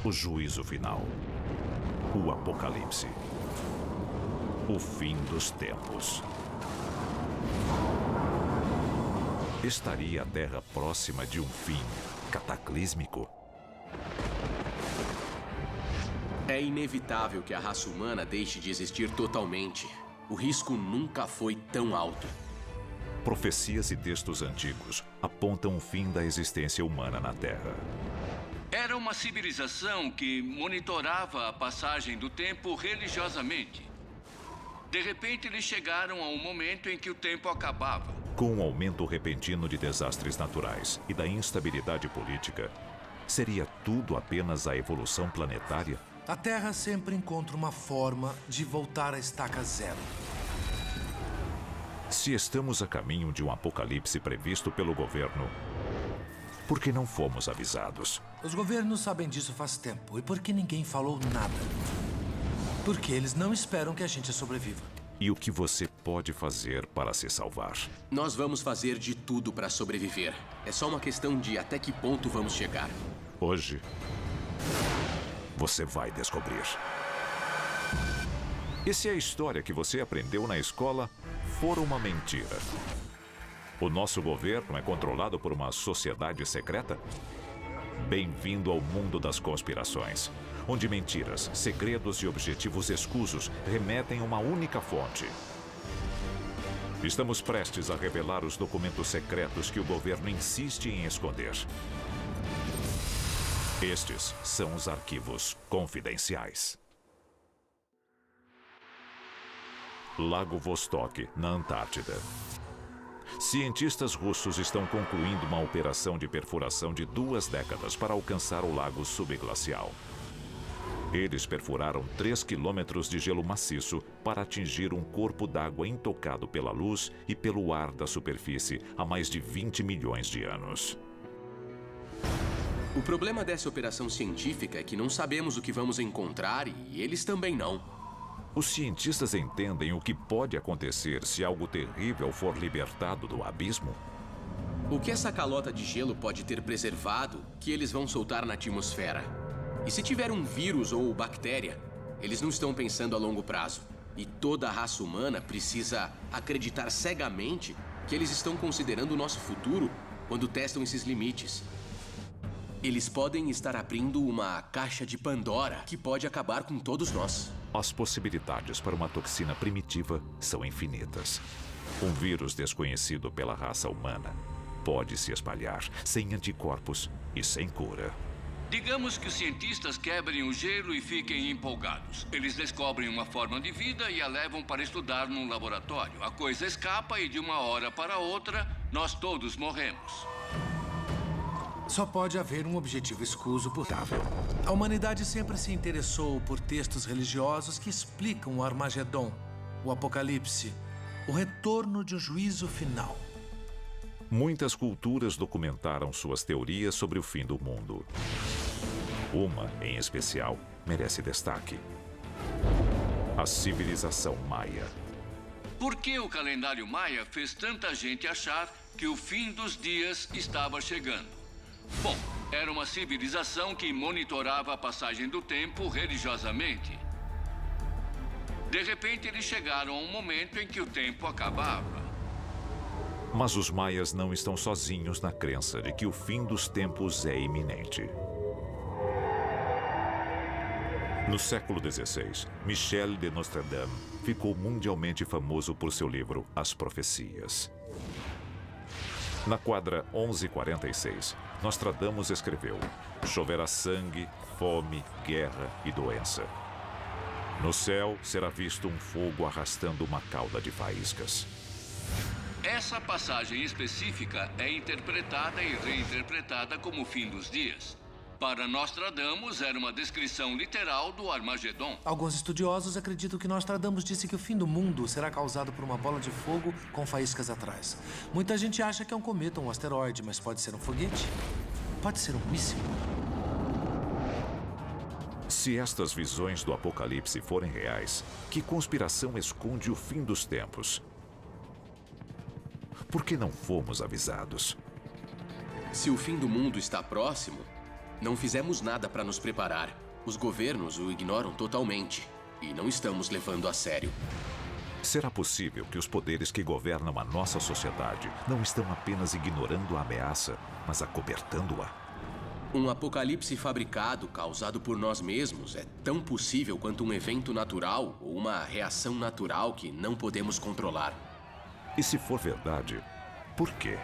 O juízo final. O apocalipse. O fim dos tempos. Estaria a Terra próxima de um fim cataclísmico? É inevitável que a raça humana deixe de existir totalmente. O risco nunca foi tão alto. Profecias e textos antigos apontam o fim da existência humana na Terra. Era uma civilização que monitorava a passagem do tempo religiosamente. De repente, eles chegaram a um momento em que o tempo acabava. Com o aumento repentino de desastres naturais e da instabilidade política, seria tudo apenas a evolução planetária? A Terra sempre encontra uma forma de voltar à estaca zero. Se estamos a caminho de um apocalipse previsto pelo governo, por que não fomos avisados? Os governos sabem disso faz tempo. E por que ninguém falou nada? Porque eles não esperam que a gente sobreviva. E o que você pode fazer para se salvar? Nós vamos fazer de tudo para sobreviver. É só uma questão de até que ponto vamos chegar. Hoje, você vai descobrir. E se a história que você aprendeu na escola for uma mentira? O nosso governo é controlado por uma sociedade secreta? Bem-vindo ao mundo das conspirações, onde mentiras, segredos e objetivos escusos remetem a uma única fonte. Estamos prestes a revelar os documentos secretos que o governo insiste em esconder. Estes são os arquivos confidenciais. Lago Vostok, na Antártida. Cientistas russos estão concluindo uma operação de perfuração de 2 décadas para alcançar o lago subglacial. Eles perfuraram 3 quilômetros de gelo maciço para atingir um corpo d'água intocado pela luz e pelo ar da superfície há mais de 20 milhões de anos. O problema dessa operação científica é que não sabemos o que vamos encontrar e eles também não. Os cientistas entendem o que pode acontecer se algo terrível for libertado do abismo? O que essa calota de gelo pode ter preservado que eles vão soltar na atmosfera? E se tiver um vírus ou bactéria, eles não estão pensando a longo prazo. E toda a raça humana precisa acreditar cegamente que eles estão considerando o nosso futuro quando testam esses limites. Eles podem estar abrindo uma caixa de Pandora que pode acabar com todos nós. As possibilidades para uma toxina primitiva são infinitas. Um vírus desconhecido pela raça humana pode se espalhar sem anticorpos e sem cura. Digamos que os cientistas quebrem o gelo e fiquem empolgados. Eles descobrem uma forma de vida e a levam para estudar num laboratório. A coisa escapa e de uma hora para outra, nós todos morremos. Só pode haver um objetivo escuso possível. A humanidade sempre se interessou por textos religiosos que explicam o Armagedon, o Apocalipse, o retorno de um juízo final. Muitas culturas documentaram suas teorias sobre o fim do mundo. Uma, em especial, merece destaque: a civilização maia. Por que o calendário maia fez tanta gente achar que o fim dos dias estava chegando? Bom, era uma civilização que monitorava a passagem do tempo religiosamente. De repente, eles chegaram a um momento em que o tempo acabava. Mas os maias não estão sozinhos na crença de que o fim dos tempos é iminente. No século XVI, Michel de Nostradame ficou mundialmente famoso por seu livro As Profecias. Na quadra 1146, Nostradamus escreveu: choverá sangue, fome, guerra e doença. No céu será visto um fogo arrastando uma cauda de faíscas. Essa passagem específica é interpretada e reinterpretada como o fim dos dias. Para Nostradamus, era uma descrição literal do Armagedon. Alguns estudiosos acreditam que Nostradamus disse que o fim do mundo será causado por uma bola de fogo com faíscas atrás. Muita gente acha que é um cometa ou um asteroide, mas pode ser um foguete, pode ser um míssil. Se estas visões do Apocalipse forem reais, que conspiração esconde o fim dos tempos? Por que não fomos avisados? Se o fim do mundo está próximo, Não fizemos nada para nos preparar. Os governos o ignoram totalmente. E não estamos levando a sério. Será possível que os poderes que governam a nossa sociedade não estão apenas ignorando a ameaça, mas acobertando-a? Um apocalipse fabricado, causado por nós mesmos, é tão possível quanto um evento natural ou uma reação natural que não podemos controlar. E se for verdade, por quê?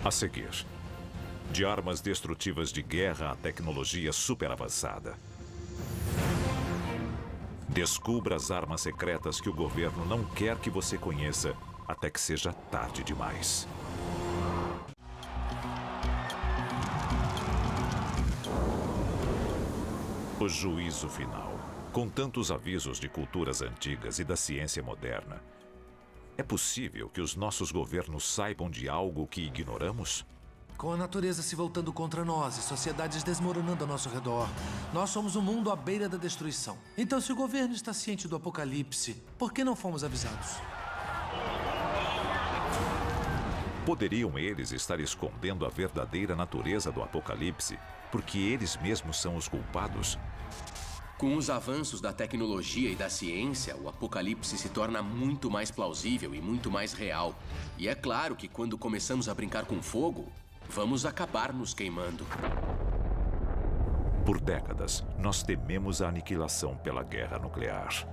A seguir, de armas destrutivas de guerra à tecnologia superavançada. Descubra as armas secretas que o governo não quer que você conheça até que seja tarde demais. O juízo final. Com tantos avisos de culturas antigas e da ciência moderna, é possível que os nossos governos saibam de algo que ignoramos? Com a natureza se voltando contra nós e sociedades desmoronando ao nosso redor, nós somos um mundo à beira da destruição. Então, se o governo está ciente do apocalipse, por que não fomos avisados? Poderiam eles estar escondendo a verdadeira natureza do apocalipse, porque eles mesmos são os culpados? Com os avanços da tecnologia e da ciência, o apocalipse se torna muito mais plausível e muito mais real. E é claro que quando começamos a brincar com fogo, vamos acabar nos queimando. Por décadas, nós tememos a aniquilação pela guerra nuclear.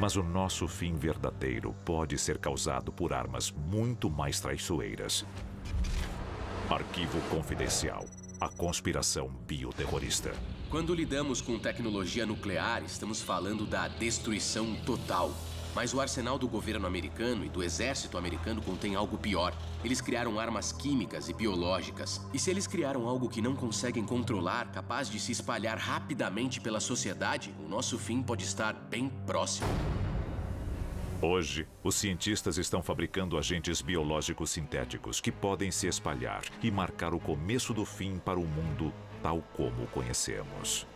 Mas o nosso fim verdadeiro pode ser causado por armas muito mais traiçoeiras. Arquivo confidencial. A conspiração bioterrorista. Quando lidamos com tecnologia nuclear, estamos falando da destruição total. Mas o arsenal do governo americano e do exército americano contém algo pior. Eles criaram armas químicas e biológicas. E se eles criaram algo que não conseguem controlar, capaz de se espalhar rapidamente pela sociedade, o nosso fim pode estar bem próximo. Hoje, os cientistas estão fabricando agentes biológicos sintéticos que podem se espalhar e marcar o começo do fim para o mundo tal como o conhecemos.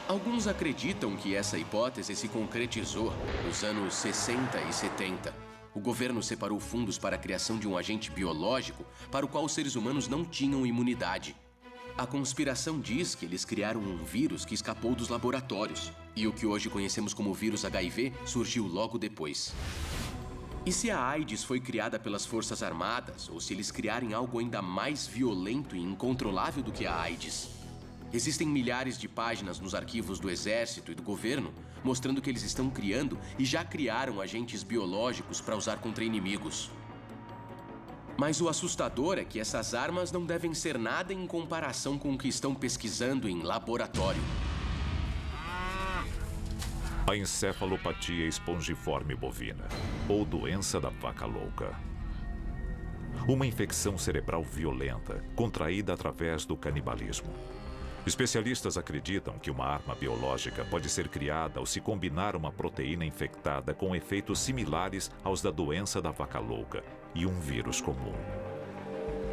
Alguns acreditam que essa hipótese se concretizou nos anos 60 e 70. O governo separou fundos para a criação de um agente biológico para o qual os seres humanos não tinham imunidade. A conspiração diz que eles criaram um vírus que escapou dos laboratórios. E o que hoje conhecemos como vírus HIV surgiu logo depois. E se a AIDS foi criada pelas Forças Armadas, ou se eles criarem algo ainda mais violento e incontrolável do que a AIDS? Existem milhares de páginas nos arquivos do Exército e do governo mostrando que eles estão criando e já criaram agentes biológicos para usar contra inimigos. Mas o assustador é que essas armas não devem ser nada em comparação com o que estão pesquisando em laboratório. A encefalopatia espongiforme bovina, ou doença da vaca louca. Uma infecção cerebral violenta, contraída através do canibalismo. Especialistas acreditam que uma arma biológica pode ser criada ao se combinar uma proteína infectada com efeitos similares aos da doença da vaca louca e um vírus comum.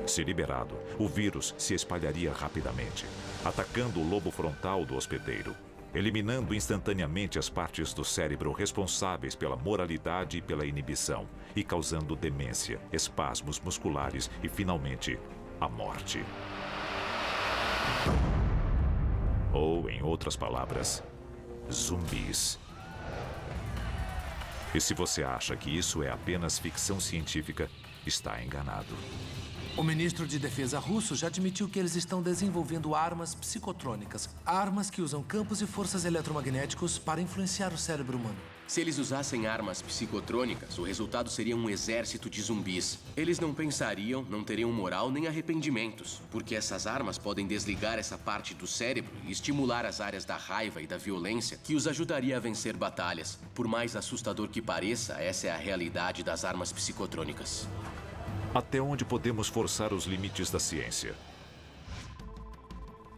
Se liberado, o vírus se espalharia rapidamente, atacando o lobo frontal do hospedeiro, eliminando instantaneamente as partes do cérebro responsáveis pela moralidade e pela inibição, e causando demência, espasmos musculares e, finalmente, a morte. Ou, em outras palavras, zumbis. E se você acha que isso é apenas ficção científica, está enganado. O ministro de Defesa russo já admitiu que eles estão desenvolvendo armas psicotrônicas. Armas que usam campos e forças eletromagnéticos para influenciar o cérebro humano. Se eles usassem armas psicotrônicas, o resultado seria um exército de zumbis. Eles não pensariam, não teriam moral nem arrependimentos, porque essas armas podem desligar essa parte do cérebro e estimular as áreas da raiva e da violência que os ajudaria a vencer batalhas. Por mais assustador que pareça, essa é a realidade das armas psicotrônicas. Até onde podemos forçar os limites da ciência?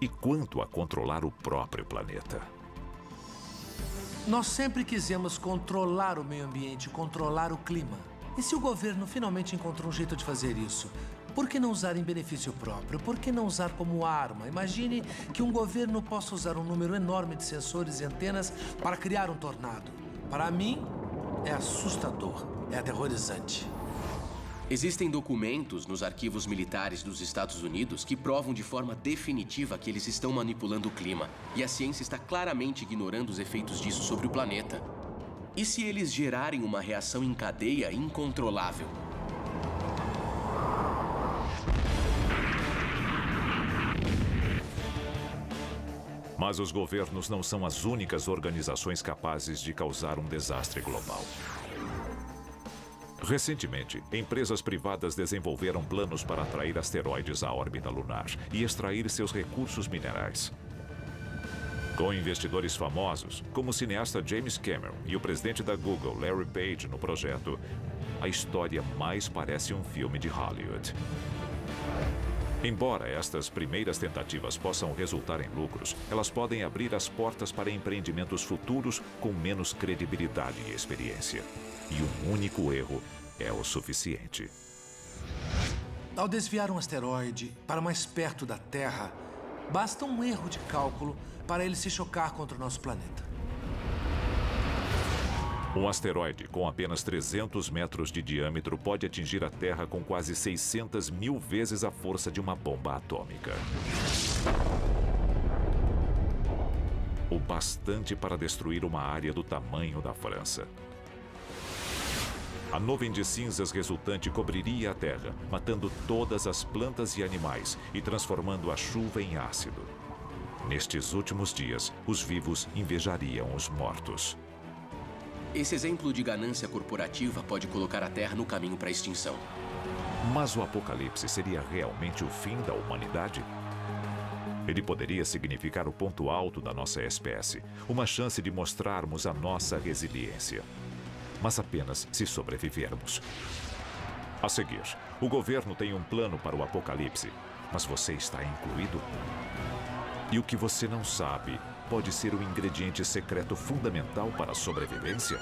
E quanto a controlar o próprio planeta? Nós sempre quisemos controlar o meio ambiente, controlar o clima. E se o governo finalmente encontrou um jeito de fazer isso? Por que não usar em benefício próprio? Por que não usar como arma? Imagine que um governo possa usar um número enorme de sensores e antenas para criar um tornado. Para mim, é assustador, é aterrorizante. Existem documentos nos arquivos militares dos Estados Unidos que provam de forma definitiva que eles estão manipulando o clima. E a ciência está claramente ignorando os efeitos disso sobre o planeta. E se eles gerarem uma reação em cadeia incontrolável? Mas os governos não são as únicas organizações capazes de causar um desastre global. Recentemente, empresas privadas desenvolveram planos para atrair asteroides à órbita lunar e extrair seus recursos minerais. Com investidores famosos, como o cineasta James Cameron e o presidente da Google, Larry Page, no projeto, a história mais parece um filme de Hollywood. Embora estas primeiras tentativas possam resultar em lucros, elas podem abrir as portas para empreendimentos futuros com menos credibilidade e experiência. E um único erro é o suficiente. Ao desviar um asteroide para mais perto da Terra, basta um erro de cálculo para ele se chocar contra o nosso planeta. Um asteroide com apenas 300 metros de diâmetro pode atingir a Terra com quase 600 mil vezes a força de uma bomba atômica. O bastante para destruir uma área do tamanho da França. A nuvem de cinzas resultante cobriria a Terra, matando todas as plantas e animais e transformando a chuva em ácido. Nestes últimos dias, os vivos invejariam os mortos. Esse exemplo de ganância corporativa pode colocar a Terra no caminho para a extinção. Mas o apocalipse seria realmente o fim da humanidade? Ele poderia significar o ponto alto da nossa espécie, uma chance de mostrarmos a nossa resiliência. Mas apenas se sobrevivermos. A seguir, o governo tem um plano para o apocalipse, mas você está incluído? E o que você não sabe pode ser o ingrediente secreto fundamental para a sobrevivência?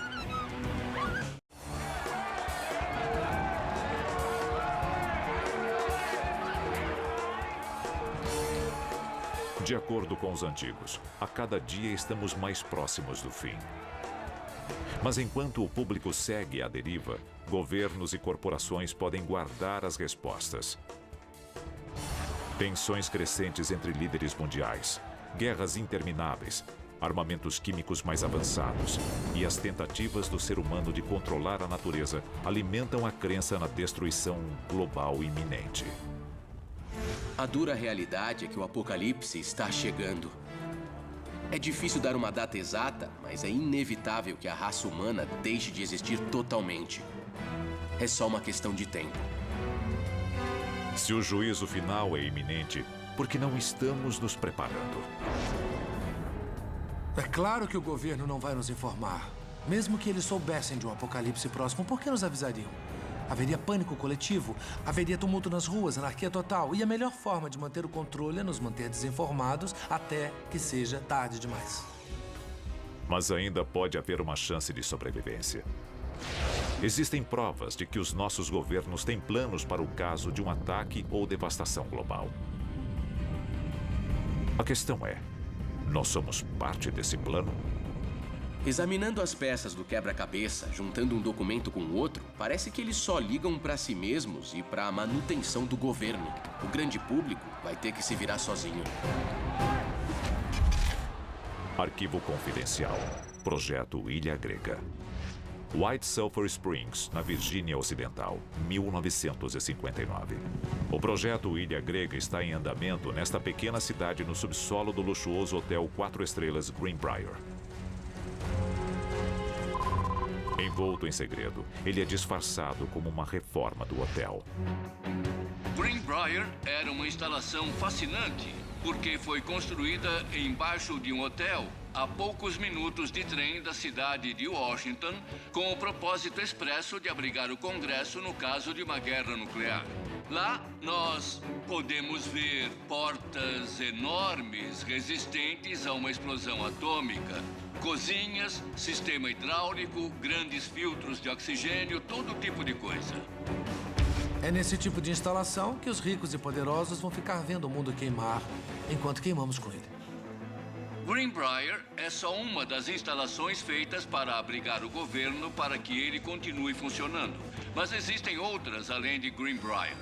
De acordo com os antigos, a cada dia estamos mais próximos do fim. Mas enquanto o público segue à deriva, governos e corporações podem guardar as respostas. Tensões crescentes entre líderes mundiais, guerras intermináveis, armamentos químicos mais avançados e as tentativas do ser humano de controlar a natureza alimentam a crença na destruição global iminente. A dura realidade é que o apocalipse está chegando. É difícil dar uma data exata, mas é inevitável que a raça humana deixe de existir totalmente. É só uma questão de tempo. Se o juízo final é iminente, por que não estamos nos preparando? É claro que o governo não vai nos informar. Mesmo que eles soubessem de um apocalipse próximo, por que nos avisariam? Haveria pânico coletivo, haveria tumulto nas ruas, anarquia total. E a melhor forma de manter o controle é nos manter desinformados até que seja tarde demais. Mas ainda pode haver uma chance de sobrevivência. Existem provas de que os nossos governos têm planos para o caso de um ataque ou devastação global. A questão é, nós somos parte desse plano? Examinando as peças do quebra-cabeça, juntando um documento com o outro, parece que eles só ligam para si mesmos e para a manutenção do governo. O grande público vai ter que se virar sozinho. Arquivo confidencial. Projeto Ilha Grega. White Sulphur Springs, na Virgínia Ocidental, 1959. O projeto Ilha Grega está em andamento nesta pequena cidade no subsolo do luxuoso hotel 4 estrelas Greenbrier. Envolto em segredo, ele é disfarçado como uma reforma do hotel. Greenbrier era uma instalação fascinante, porque foi construída embaixo de um hotel a poucos minutos de trem da cidade de Washington, com o propósito expresso de abrigar o Congresso no caso de uma guerra nuclear. Lá, nós podemos ver portas enormes resistentes a uma explosão atômica, cozinhas, sistema hidráulico, grandes filtros de oxigênio, todo tipo de coisa. É nesse tipo de instalação que os ricos e poderosos vão ficar vendo o mundo queimar enquanto queimamos com ele. Greenbrier é só uma das instalações feitas para abrigar o governo para que ele continue funcionando. Mas existem outras além de Greenbrier.